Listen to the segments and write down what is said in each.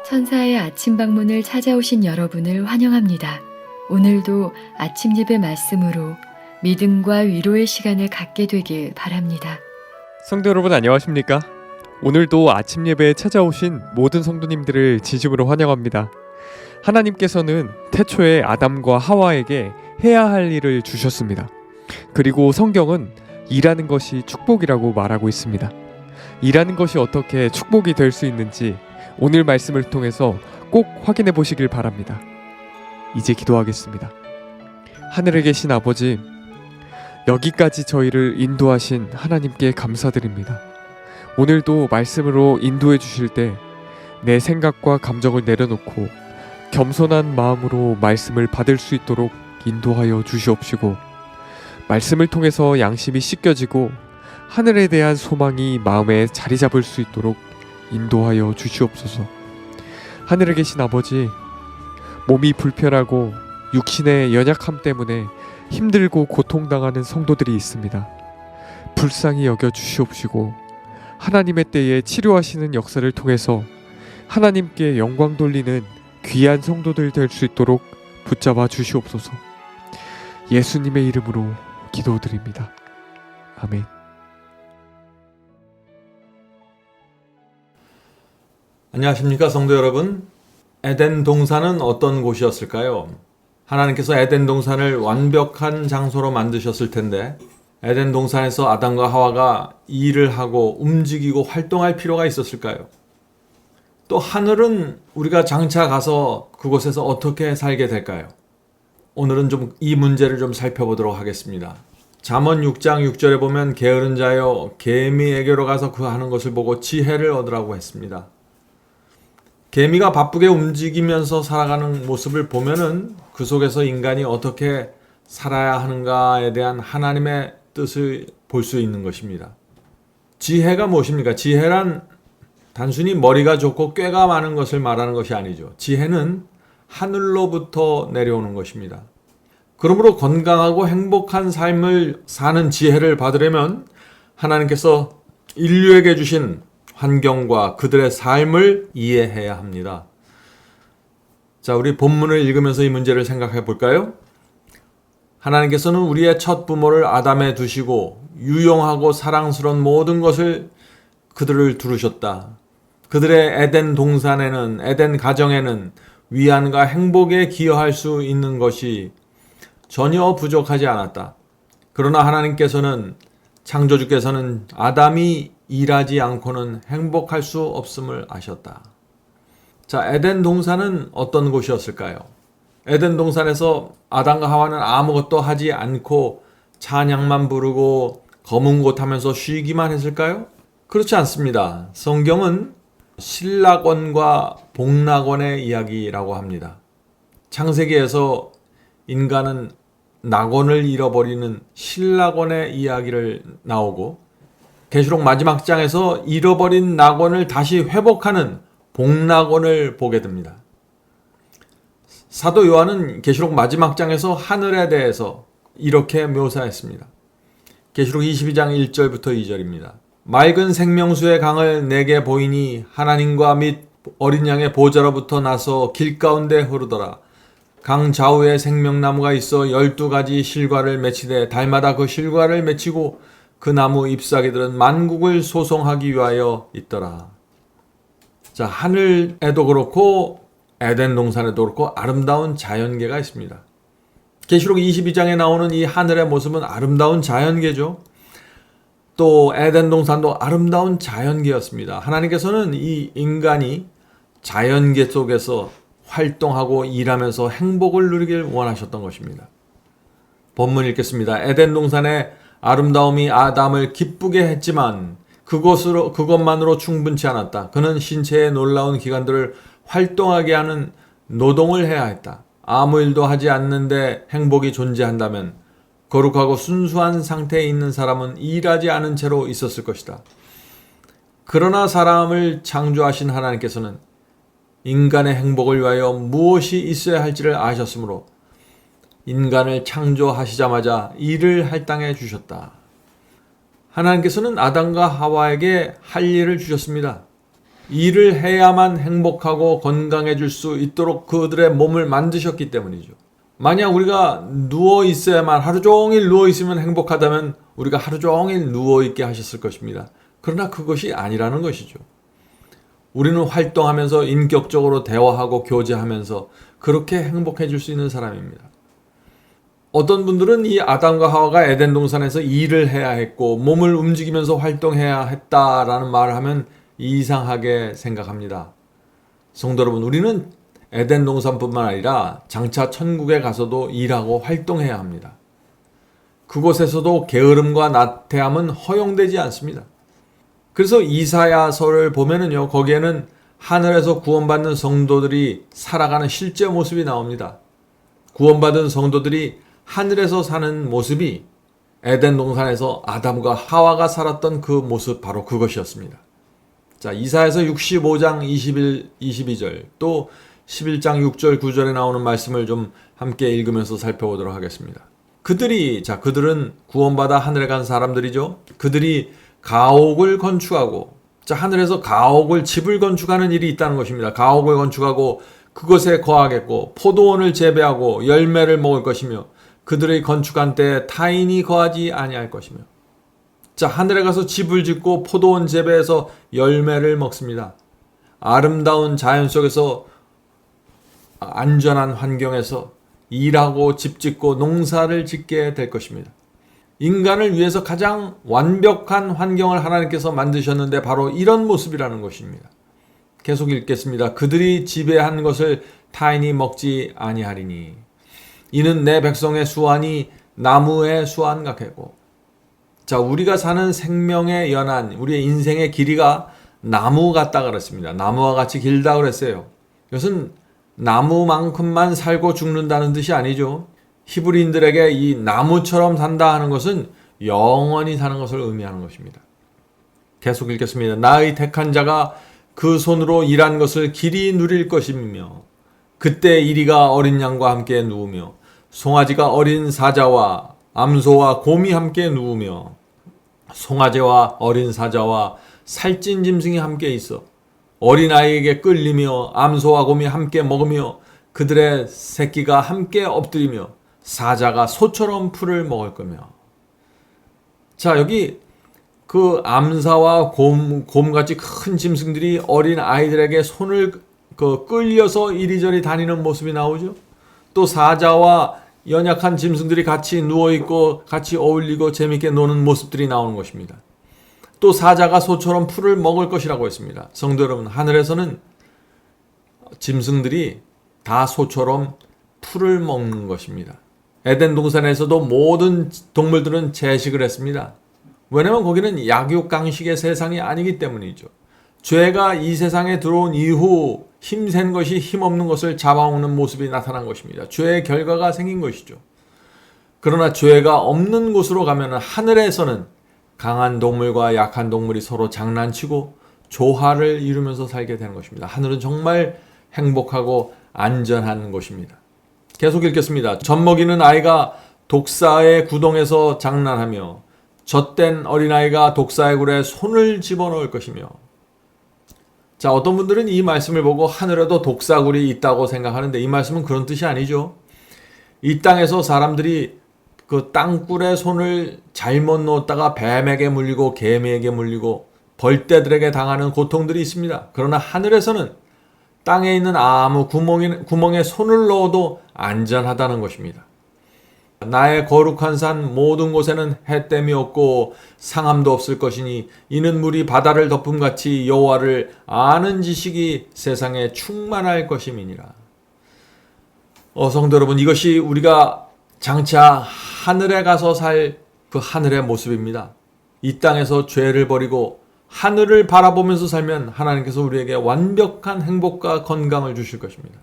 천사의 아침 방문을 찾아오신 여러분을 환영합니다. 오늘도 아침 예배 말씀으로 믿음과 위로의 시간을 갖게 되길 바랍니다. 성도 여러분 안녕하십니까? 오늘도 아침 예배에 찾아오신 모든 성도님들을 진심으로 환영합니다. 하나님께서는 태초에 아담과 하와에게 해야 할 일을 주셨습니다. 그리고 성경은 일하는 것이 축복이라고 말하고 있습니다. 일하는 것이 어떻게 축복이 될 수 있는지 오늘 말씀을 통해서 꼭 확인해 보시길 바랍니다. 이제 기도하겠습니다. 하늘에 계신 아버지, 여기까지 저희를 인도하신 하나님께 감사드립니다. 오늘도 말씀으로 인도해 주실 때 내 생각과 감정을 내려놓고 겸손한 마음으로 말씀을 받을 수 있도록 인도하여 주시옵시고, 말씀을 통해서 양심이 씻겨지고 하늘에 대한 소망이 마음에 자리 잡을 수 있도록 인도하여 주시옵소서. 하늘에 계신 아버지, 몸이 불편하고 육신의 연약함 때문에 힘들고 고통당하는 성도들이 있습니다. 불쌍히 여겨 주시옵시고 하나님의 때에 치료하시는 역사를 통해서 하나님께 영광 돌리는 귀한 성도들 될 수 있도록 붙잡아 주시옵소서. 예수님의 이름으로 기도드립니다. 아멘. 안녕하십니까 성도 여러분. 에덴 동산은 어떤 곳이었을까요? 하나님께서 에덴 동산을 완벽한 장소로 만드셨을 텐데 에덴 동산에서 아담과 하와가 일을 하고 움직이고 활동할 필요가 있었을까요? 또 하늘은 우리가 장차 가서 그곳에서 어떻게 살게 될까요? 오늘은 좀 이 문제를 좀 살펴보도록 하겠습니다. 잠언 6장 6절에 보면 게으른 자여 개미에게로 가서 그 하는 것을 보고 지혜를 얻으라고 했습니다. 개미가 바쁘게 움직이면서 살아가는 모습을 보면은 그 속에서 인간이 어떻게 살아야 하는가에 대한 하나님의 뜻을 볼 수 있는 것입니다. 지혜가 무엇입니까? 지혜란 단순히 머리가 좋고 꾀가 많은 것을 말하는 것이 아니죠. 지혜는 하늘로부터 내려오는 것입니다. 그러므로 건강하고 행복한 삶을 사는 지혜를 받으려면 하나님께서 인류에게 주신 환경과 그들의 삶을 이해해야 합니다. 자, 우리 본문을 읽으면서 이 문제를 생각해 볼까요? 하나님께서는 우리의 첫 부모를 아담에 두시고 유용하고 사랑스러운 모든 것을 그들을 두르셨다. 그들의 에덴 동산에는, 에덴 가정에는 위안과 행복에 기여할 수 있는 것이 전혀 부족하지 않았다. 그러나 하나님께서는, 창조주께서는 아담이 일하지 않고는 행복할 수 없음을 아셨다. 자, 에덴 동산은 어떤 곳이었을까요? 에덴 동산에서 아담과 하와는 아무것도 하지 않고 찬양만 부르고 검은 곳 하면서 쉬기만 했을까요? 그렇지 않습니다. 성경은 신락원과 복락원의 이야기라고 합니다. 창세기에서 인간은 낙원을 잃어버리는 신락원의 이야기를 나오고, 계시록 마지막 장에서 잃어버린 낙원을 다시 회복하는 복락원을 보게 됩니다. 사도 요한은 계시록 마지막 장에서 하늘에 대해서 이렇게 묘사했습니다. 계시록 22장 1절부터 2절입니다. 맑은 생명수의 강을 내게 보이니 하나님과 및 어린 양의 보좌로부터 나서 길가운데 흐르더라. 강 좌우에 생명나무가 있어 12가지 실과를 맺히되 달마다 그 실과를 맺히고 그 나무 잎사귀들은 만국을 소송하기 위하여 있더라. 자, 하늘에도 그렇고 에덴 동산에도 그렇고 아름다운 자연계가 있습니다. 계시록 22장에 나오는 이 하늘의 모습은 아름다운 자연계죠. 또 에덴 동산도 아름다운 자연계였습니다. 하나님께서는 이 인간이 자연계 속에서 활동하고 일하면서 행복을 누리길 원하셨던 것입니다. 본문 읽겠습니다. 에덴 동산의 아름다움이 아담을 기쁘게 했지만 그것만으로 충분치 않았다. 그는 신체의 놀라운 기관들을 활동하게 하는 노동을 해야 했다. 아무 일도 하지 않는데 행복이 존재한다면 거룩하고 순수한 상태에 있는 사람은 일하지 않은 채로 있었을 것이다. 그러나 사람을 창조하신 하나님께서는 인간의 행복을 위하여 무엇이 있어야 할지를 아셨으므로 인간을 창조하시자마자 일을 할당해 주셨다. 하나님께서는 아담과 하와에게 할 일을 주셨습니다. 일을 해야만 행복하고 건강해질 수 있도록 그들의 몸을 만드셨기 때문이죠. 만약 우리가 누워 있어야만, 하루 종일 누워 있으면 행복하다면 우리가 하루 종일 누워 있게 하셨을 것입니다. 그러나 그것이 아니라는 것이죠. 우리는 활동하면서 인격적으로 대화하고 교제하면서 그렇게 행복해질 수 있는 사람입니다. 어떤 분들은 이 아담과 하와가 에덴 동산에서 일을 해야 했고 몸을 움직이면서 활동해야 했다라는 말을 하면 이상하게 생각합니다. 성도 여러분, 우리는 에덴 동산뿐만 아니라 장차 천국에 가서도 일하고 활동해야 합니다. 그곳에서도 게으름과 나태함은 허용되지 않습니다. 그래서 이사야서를 보면은요, 거기에는 하늘에서 구원받는 성도들이 살아가는 실제 모습이 나옵니다. 구원받은 성도들이 하늘에서 사는 모습이 에덴 동산에서 아담과 하와가 살았던 그 모습, 바로 그것이었습니다. 자, 이사야서 65장 21, 22절 또 11장 6절 9절에 나오는 말씀을 좀 함께 읽으면서 살펴보도록 하겠습니다. 그들은 구원받아 하늘에 간 사람들이죠. 그들이 가옥을 건축하고, 자, 하늘에서 가옥을, 집을 건축하는 일이 있다는 것입니다. 가옥을 건축하고 그것에 거하겠고 포도원을 재배하고 열매를 먹을 것이며 그들의 건축한 때에 타인이 거하지 아니할 것이며. 자, 하늘에 가서 집을 짓고 포도원 재배해서 열매를 먹습니다. 아름다운 자연 속에서 안전한 환경에서 일하고 집 짓고 농사를 짓게 될 것입니다. 인간을 위해서 가장 완벽한 환경을 하나님께서 만드셨는데 바로 이런 모습이라는 것입니다. 계속 읽겠습니다. 그들이 지배한 것을 타인이 먹지 아니하리니 이는 내 백성의 수완이 나무의 수완 같겠고. 자, 우리가 사는 생명의 연한, 우리의 인생의 길이가 나무 같다 그랬습니다. 나무와 같이 길다 그랬어요. 이것은 나무만큼만 살고 죽는다는 뜻이 아니죠. 히브리인들에게 이 나무처럼 산다 하는 것은 영원히 사는 것을 의미하는 것입니다. 계속 읽겠습니다. 나의 택한 자가 그 손으로 일한 것을 길이 누릴 것이며 그때 이리가 어린 양과 함께 누우며 송아지가 어린 사자와 암소와 곰이 함께 누우며 송아지와 어린 사자와 살찐 짐승이 함께 있어 어린아이에게 끌리며 암소와 곰이 함께 먹으며 그들의 새끼가 함께 엎드리며 사자가 소처럼 풀을 먹을 거며. 자, 여기 그 암사와 곰같이 큰 짐승들이 어린 아이들에게 손을 끌려서 이리저리 다니는 모습이 나오죠. 또 사자와 연약한 짐승들이 같이 누워있고 같이 어울리고 재밌게 노는 모습들이 나오는 것입니다. 또 사자가 소처럼 풀을 먹을 것이라고 했습니다. 성도 여러분, 하늘에서는 짐승들이 다 소처럼 풀을 먹는 것입니다. 에덴 동산에서도 모든 동물들은 채식을 했습니다. 왜냐하면 거기는 약육강식의 세상이 아니기 때문이죠. 죄가 이 세상에 들어온 이후 힘센 것이 힘없는 것을 잡아먹는 모습이 나타난 것입니다. 죄의 결과가 생긴 것이죠. 그러나 죄가 없는 곳으로 가면 하늘에서는 강한 동물과 약한 동물이 서로 장난치고 조화를 이루면서 살게 되는 것입니다. 하늘은 정말 행복하고 안전한 곳입니다. 계속 읽겠습니다. 젖먹이는 아이가 독사의 구덩에서 장난하며 젖된 어린아이가 독사의 굴에 손을 집어넣을 것이며. 자, 어떤 분들은 이 말씀을 보고 하늘에도 독사굴이 있다고 생각하는데 이 말씀은 그런 뜻이 아니죠. 이 땅에서 사람들이 그 땅굴에 손을 잘못 넣었다가 뱀에게 물리고 개미에게 물리고 벌떼들에게 당하는 고통들이 있습니다. 그러나 하늘에서는 땅에 있는 아무 구멍에 손을 넣어도 안전하다는 것입니다. 나의 거룩한 산 모든 곳에는 햇댐이 없고 상함도 없을 것이니 이는 물이 바다를 덮음같이 여호와를 아는 지식이 세상에 충만할 것임이니라. 성도 여러분, 이것이 우리가 장차 하늘에 가서 살 그 하늘의 모습입니다. 이 땅에서 죄를 버리고 하늘을 바라보면서 살면 하나님께서 우리에게 완벽한 행복과 건강을 주실 것입니다.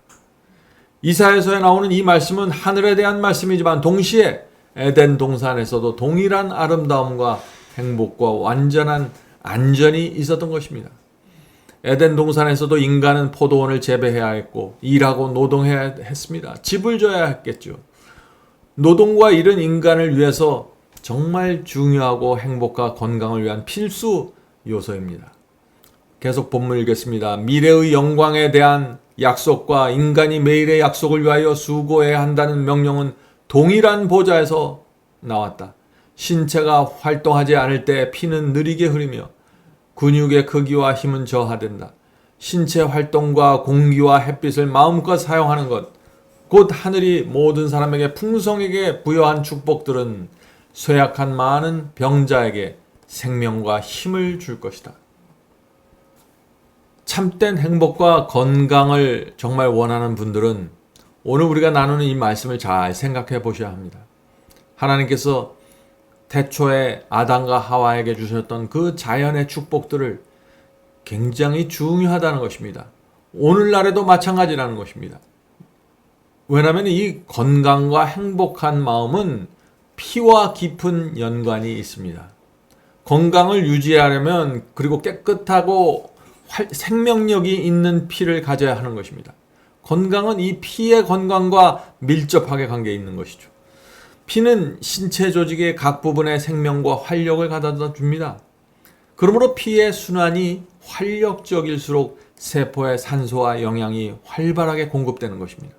이사야서에 나오는 이 말씀은 하늘에 대한 말씀이지만 동시에 에덴 동산에서도 동일한 아름다움과 행복과 완전한 안전이 있었던 것입니다. 에덴 동산에서도 인간은 포도원을 재배해야 했고 일하고 노동해야 했습니다. 집을 져야 했겠죠. 노동과 일은 인간을 위해서 정말 중요하고 행복과 건강을 위한 필수 요소입니다. 계속 본문 읽겠습니다. 미래의 영광에 대한 약속과 인간이 매일의 약속을 위하여 수고해야 한다는 명령은 동일한 보좌에서 나왔다. 신체가 활동하지 않을 때 피는 느리게 흐르며 근육의 크기와 힘은 저하된다. 신체 활동과 공기와 햇빛을 마음껏 사용하는 것, 곧 하늘이 모든 사람에게 풍성하게 부여한 축복들은 쇠약한 많은 병자에게 생명과 힘을 줄 것이다. 참된 행복과 건강을 정말 원하는 분들은 오늘 우리가 나누는 이 말씀을 잘 생각해 보셔야 합니다. 하나님께서 태초에 아담과 하와에게 주셨던 그 자연의 축복들을 굉장히 중요하다는 것입니다. 오늘날에도 마찬가지라는 것입니다. 왜냐하면 이 건강과 행복한 마음은 피와 깊은 연관이 있습니다. 건강을 유지하려면 그리고 깨끗하고 생명력이 있는 피를 가져야 하는 것입니다. 건강은 이 피의 건강과 밀접하게 관계에 있는 것이죠. 피는 신체 조직의 각 부분에 생명과 활력을 가져다 줍니다. 그러므로 피의 순환이 활력적일수록 세포에 산소와 영양이 활발하게 공급되는 것입니다.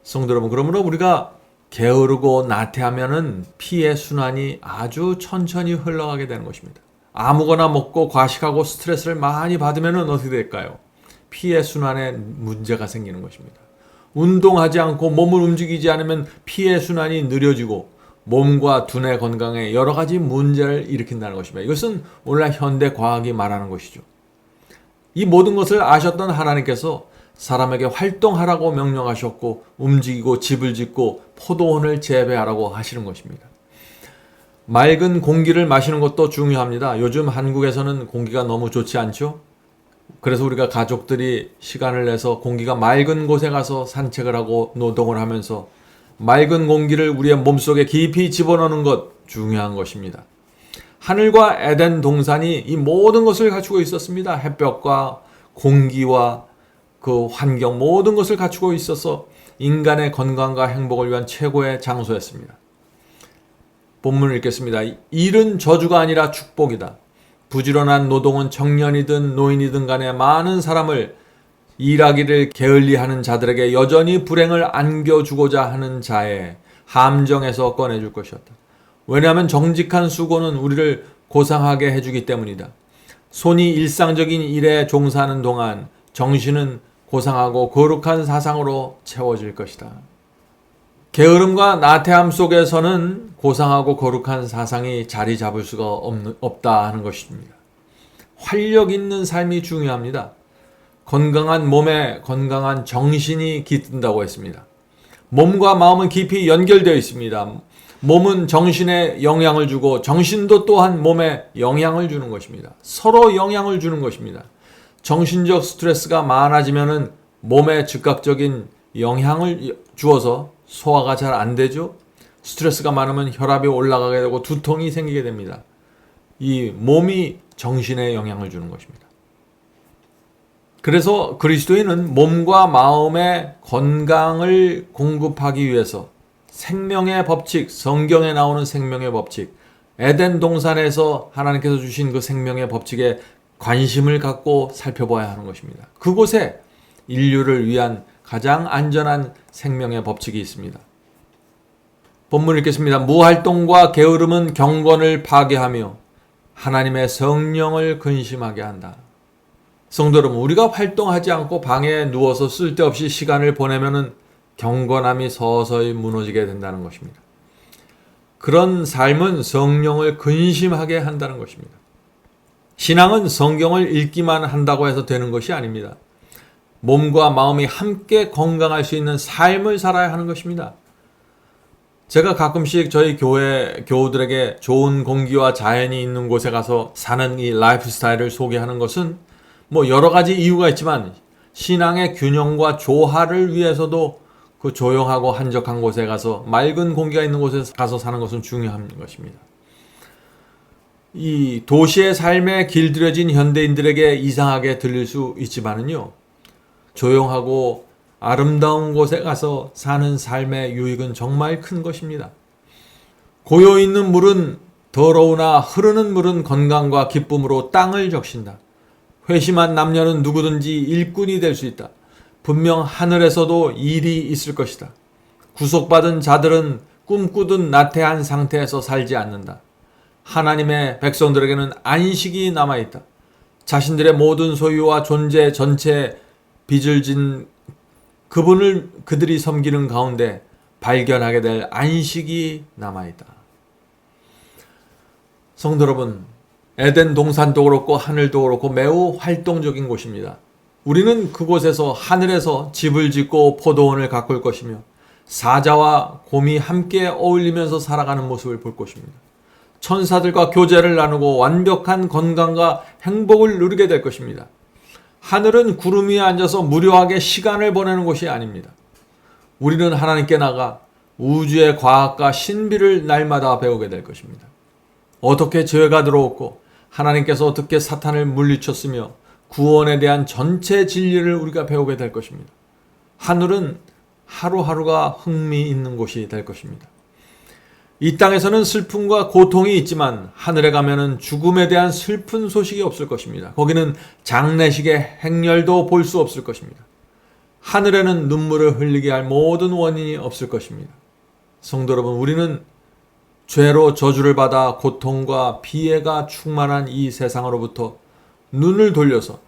성도 여러분, 그러므로 우리가 게으르고 나태하면은 피의 순환이 아주 천천히 흘러가게 되는 것입니다. 아무거나 먹고 과식하고 스트레스를 많이 받으면 어떻게 될까요? 피의 순환에 문제가 생기는 것입니다. 운동하지 않고 몸을 움직이지 않으면 피의 순환이 느려지고 몸과 두뇌 건강에 여러 가지 문제를 일으킨다는 것입니다. 이것은 오늘날 현대 과학이 말하는 것이죠. 이 모든 것을 아셨던 하나님께서 사람에게 활동하라고 명령하셨고 움직이고 집을 짓고 포도원을 재배하라고 하시는 것입니다. 맑은 공기를 마시는 것도 중요합니다. 요즘 한국에서는 공기가 너무 좋지 않죠? 그래서 우리가 가족들이 시간을 내서 공기가 맑은 곳에 가서 산책을 하고 노동을 하면서 맑은 공기를 우리의 몸속에 깊이 집어넣는 것 중요한 것입니다. 하늘과 에덴 동산이 이 모든 것을 갖추고 있었습니다. 햇볕과 공기와 그 환경 모든 것을 갖추고 있어서 인간의 건강과 행복을 위한 최고의 장소였습니다. 본문을 읽겠습니다. 일은 저주가 아니라 축복이다. 부지런한 노동은 청년이든 노인이든 간에 많은 사람을 일하기를 게을리하는 자들에게 여전히 불행을 안겨주고자 하는 자의 함정에서 꺼내줄 것이었다. 왜냐하면 정직한 수고는 우리를 고상하게 해주기 때문이다. 손이 일상적인 일에 종사하는 동안 정신은 고상하고 거룩한 사상으로 채워질 것이다. 게으름과 나태함 속에서는 고상하고 거룩한 사상이 자리 잡을 수가 없다 하는 것입니다. 활력 있는 삶이 중요합니다. 건강한 몸에 건강한 정신이 깃든다고 했습니다. 몸과 마음은 깊이 연결되어 있습니다. 몸은 정신에 영향을 주고 정신도 또한 몸에 영향을 주는 것입니다. 서로 영향을 주는 것입니다. 정신적 스트레스가 많아지면은 몸에 즉각적인 영향을 주어서 소화가 잘 안 되죠. 스트레스가 많으면 혈압이 올라가게 되고 두통이 생기게 됩니다. 이 몸이 정신에 영향을 주는 것입니다. 그래서 그리스도인은 몸과 마음의 건강을 공급하기 위해서 생명의 법칙, 성경에 나오는 생명의 법칙, 에덴 동산에서 하나님께서 주신 그 생명의 법칙에 관심을 갖고 살펴봐야 하는 것입니다. 그곳에 인류를 위한 가장 안전한 생명의 법칙이 있습니다. 본문 읽겠습니다. 무활동과 게으름은 경건을 파괴하며 하나님의 성령을 근심하게 한다. 성도 여러분, 우리가 활동하지 않고 방에 누워서 쓸데없이 시간을 보내면은 경건함이 서서히 무너지게 된다는 것입니다. 그런 삶은 성령을 근심하게 한다는 것입니다. 신앙은 성경을 읽기만 한다고 해서 되는 것이 아닙니다. 몸과 마음이 함께 건강할 수 있는 삶을 살아야 하는 것입니다. 제가 가끔씩 저희 교우들에게 좋은 공기와 자연이 있는 곳에 가서 사는 이 라이프 스타일을 소개하는 것은 뭐 여러 가지 이유가 있지만 신앙의 균형과 조화를 위해서도 그 조용하고 한적한 곳에 가서 맑은 공기가 있는 곳에 가서 사는 것은 중요한 것입니다. 이 도시의 삶에 길들여진 현대인들에게 이상하게 들릴 수 있지만은요, 조용하고 아름다운 곳에 가서 사는 삶의 유익은 정말 큰 것입니다. 고요 있는 물은 더러우나 흐르는 물은 건강과 기쁨으로 땅을 적신다. 회심한 남녀는 누구든지 일꾼이 될 수 있다. 분명 하늘에서도 일이 있을 것이다. 구속받은 자들은 꿈꾸던 나태한 상태에서 살지 않는다. 하나님의 백성들에게는 안식이 남아있다. 자신들의 모든 소유와 존재 전체에 빚을 진 그분을 그들이 섬기는 가운데 발견하게 될 안식이 남아있다. 성도 여러분, 에덴 동산도 그렇고 하늘도 그렇고 매우 활동적인 곳입니다. 우리는 그곳에서 하늘에서 집을 짓고 포도원을 가꿀 것이며 사자와 곰이 함께 어울리면서 살아가는 모습을 볼 것입니다. 천사들과 교제를 나누고 완벽한 건강과 행복을 누리게 될 것입니다. 하늘은 구름 위에 앉아서 무료하게 시간을 보내는 곳이 아닙니다. 우리는 하나님께 나가 우주의 과학과 신비를 날마다 배우게 될 것입니다. 어떻게 죄가 들어왔고 하나님께서 어떻게 사탄을 물리쳤으며 구원에 대한 전체 진리를 우리가 배우게 될 것입니다. 하늘은 하루하루가 흥미있는 곳이 될 것입니다. 이 땅에서는 슬픔과 고통이 있지만 하늘에 가면은 죽음에 대한 슬픈 소식이 없을 것입니다. 거기는 장례식의 행렬도 볼 수 없을 것입니다. 하늘에는 눈물을 흘리게 할 모든 원인이 없을 것입니다. 성도 여러분, 우리는 죄로 저주를 받아 고통과 피해가 충만한 이 세상으로부터 눈을 돌려서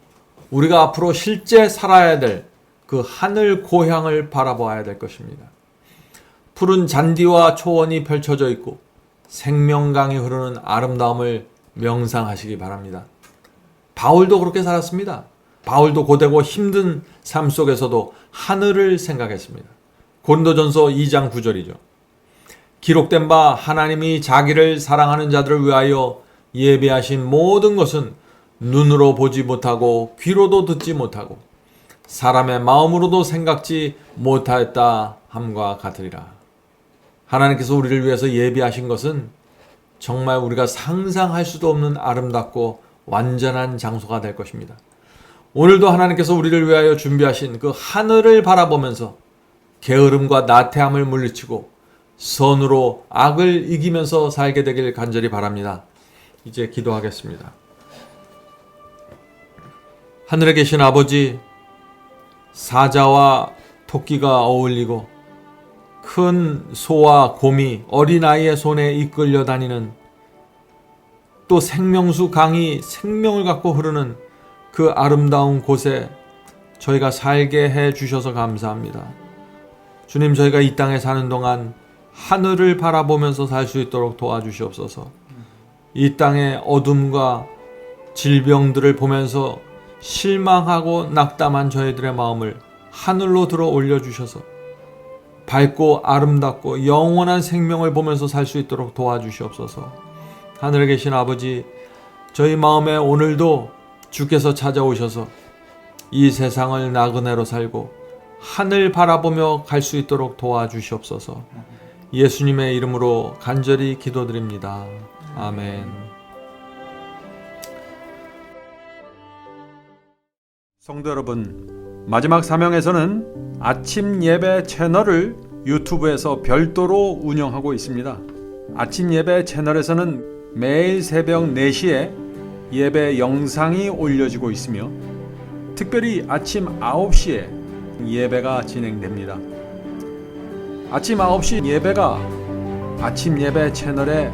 우리가 앞으로 실제 살아야 될 그 하늘 고향을 바라보아야 될 것입니다. 푸른 잔디와 초원이 펼쳐져 있고 생명강이 흐르는 아름다움을 명상하시기 바랍니다. 바울도 그렇게 살았습니다. 바울도 고되고 힘든 삶 속에서도 하늘을 생각했습니다. 고린도전서 2장 9절이죠. 기록된 바 하나님이 자기를 사랑하는 자들을 위하여 예비하신 모든 것은 눈으로 보지 못하고 귀로도 듣지 못하고 사람의 마음으로도 생각지 못하였다 함과 같으리라. 하나님께서 우리를 위해서 예비하신 것은 정말 우리가 상상할 수도 없는 아름답고 완전한 장소가 될 것입니다. 오늘도 하나님께서 우리를 위하여 준비하신 그 하늘을 바라보면서 게으름과 나태함을 물리치고 선으로 악을 이기면서 살게 되길 간절히 바랍니다. 이제 기도하겠습니다. 하늘에 계신 아버지, 사자와 토끼가 어울리고 큰 소와 곰이 어린아이의 손에 이끌려 다니는, 또 생명수 강이 생명을 갖고 흐르는 그 아름다운 곳에 저희가 살게 해 주셔서 감사합니다. 주님, 저희가 이 땅에 사는 동안 하늘을 바라보면서 살 수 있도록 도와주시옵소서. 이 땅의 어둠과 질병들을 보면서 실망하고 낙담한 저희들의 마음을 하늘로 들어 올려주셔서 밝고 아름답고 영원한 생명을 보면서 살 수 있도록 도와주시옵소서. 하늘에 계신 아버지, 저희 마음에 오늘도 주께서 찾아오셔서 이 세상을 나그네로 살고 하늘 바라보며 갈 수 있도록 도와주시옵소서. 예수님의 이름으로 간절히 기도드립니다. 아멘. 성도 여러분, 마지막 사명에서는 아침 예배 채널을 유튜브에서 별도로 운영하고 있습니다. 아침 예배 채널에서는 매일 새벽 4시에 예배 영상이 올려지고 있으며 특별히 아침 9시에 예배가 진행됩니다. 아침 9시 예배가 아침 예배 채널의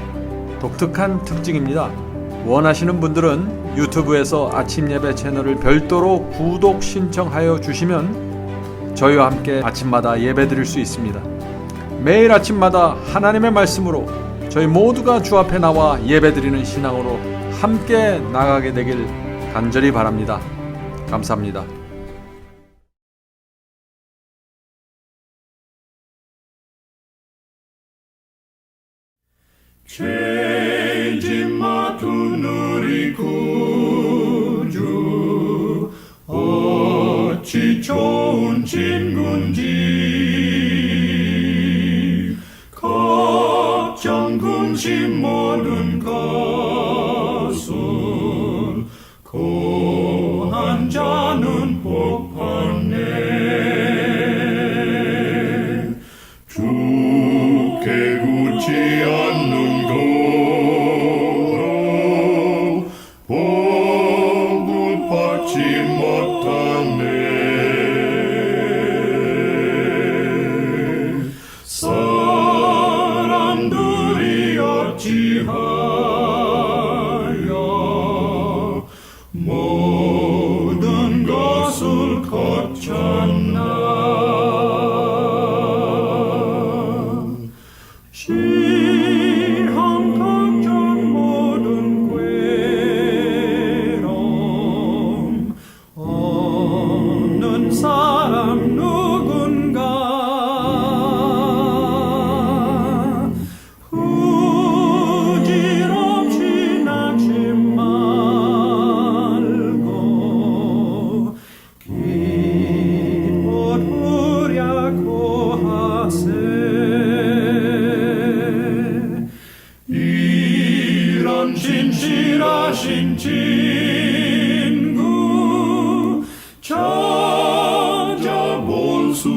독특한 특징입니다. 원하시는 분들은 유튜브에서 아침 예배 채널을 별도로 구독 신청하여 주시면 저희와 함께 아침마다 예배 드릴 수 있습니다. 매일 아침마다 하나님의 말씀으로 저희 모두가 주 앞에 나와 예배 드리는 신앙으로 함께 나가게 되길 간절히 바랍니다. 감사합니다. 죄짐 맡은 우리 구주 어찌 좋은 친군지 걱정 근심 모든 것은 고난 자는 복 받네. 주께 굳지 않는 거로 복을 받 사람 누군가 후질없이 낙심 말고 기도드려고 하세. 이런 진실하신 친구 찾아볼 수